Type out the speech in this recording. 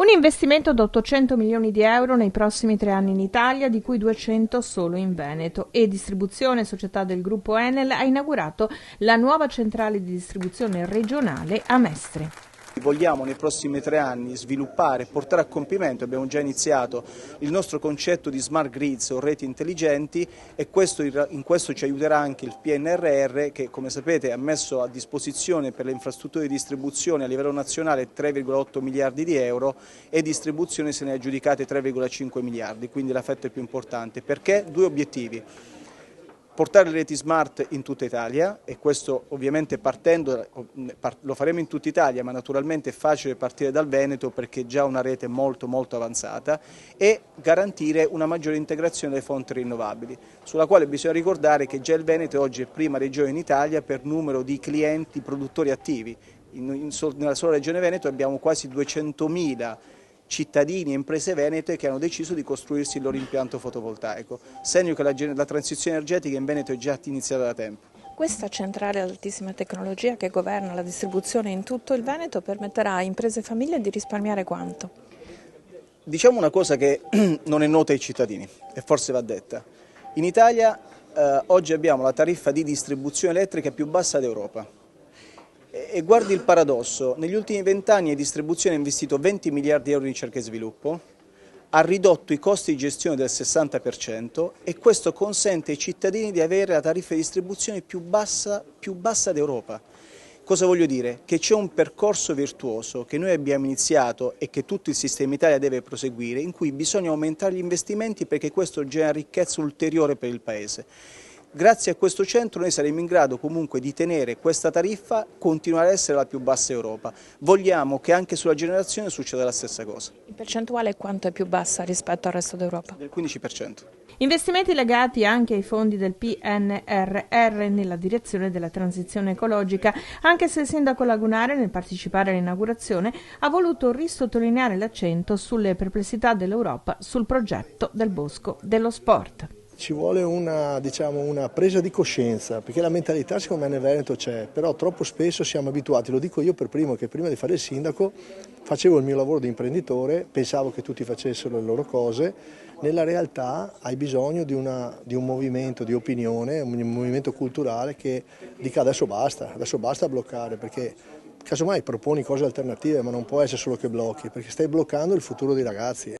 Un investimento da 800 milioni di euro nei prossimi 3 anni in Italia, di cui 200 solo in Veneto. E Distribuzione, società del gruppo Enel, ha inaugurato la nuova centrale di distribuzione regionale a Mestre. Vogliamo nei prossimi 3 anni sviluppare e portare a compimento, abbiamo già iniziato, il nostro concetto di smart grids o reti intelligenti, e in questo ci aiuterà anche il PNRR, che come sapete ha messo a disposizione per le infrastrutture di distribuzione a livello nazionale 3,8 miliardi di euro e distribuzione se ne ha aggiudicate 3,5 miliardi, quindi la fetta è più importante. Perché? 2 obiettivi. Portare le reti smart in tutta Italia, e questo ovviamente lo faremo in tutta Italia, ma naturalmente è facile partire dal Veneto perché è già una rete molto avanzata, e garantire una maggiore integrazione delle fonti rinnovabili, sulla quale bisogna ricordare che già il Veneto oggi è prima regione in Italia per numero di clienti produttori attivi. Nella sola regione Veneto abbiamo quasi 200.000 cittadini e imprese venete che hanno deciso di costruirsi il loro impianto fotovoltaico, segno che la transizione energetica in Veneto è già iniziata da tempo. Questa centrale ad altissima tecnologia che governa la distribuzione in tutto il Veneto permetterà a imprese e famiglie di risparmiare quanto? Diciamo una cosa che non è nota ai cittadini e forse va detta. In Italia oggi abbiamo la tariffa di distribuzione elettrica più bassa d'Europa. E guardi il paradosso, negli ultimi 20 anni la distribuzione ha investito 20 miliardi di euro in ricerca e sviluppo, ha ridotto i costi di gestione del 60% e questo consente ai cittadini di avere la tariffa di distribuzione più bassa d'Europa. Cosa voglio dire? Che c'è un percorso virtuoso che noi abbiamo iniziato e che tutto il sistema Italia deve proseguire, in cui bisogna aumentare gli investimenti perché questo genera ricchezza ulteriore per il Paese. Grazie a questo centro noi saremo in grado comunque di tenere questa tariffa, continuare ad essere la più bassa Europa. Vogliamo che anche sulla generazione succeda la stessa cosa. In percentuale quanto è più bassa rispetto al resto d'Europa? Del 15%. Investimenti legati anche ai fondi del PNRR nella direzione della transizione ecologica, anche se il sindaco lagunare nel partecipare all'inaugurazione ha voluto risottolineare l'accento sulle perplessità dell'Europa sul progetto del Bosco dello Sport. Ci vuole una presa di coscienza, perché la mentalità secondo me nel Veneto c'è, però troppo spesso siamo abituati, lo dico io per primo, che prima di fare il sindaco facevo il mio lavoro di imprenditore, pensavo che tutti facessero le loro cose, nella realtà hai bisogno di un movimento di opinione, un movimento culturale che dica adesso basta bloccare, perché casomai proponi cose alternative, ma non può essere solo che blocchi, perché stai bloccando il futuro dei ragazzi.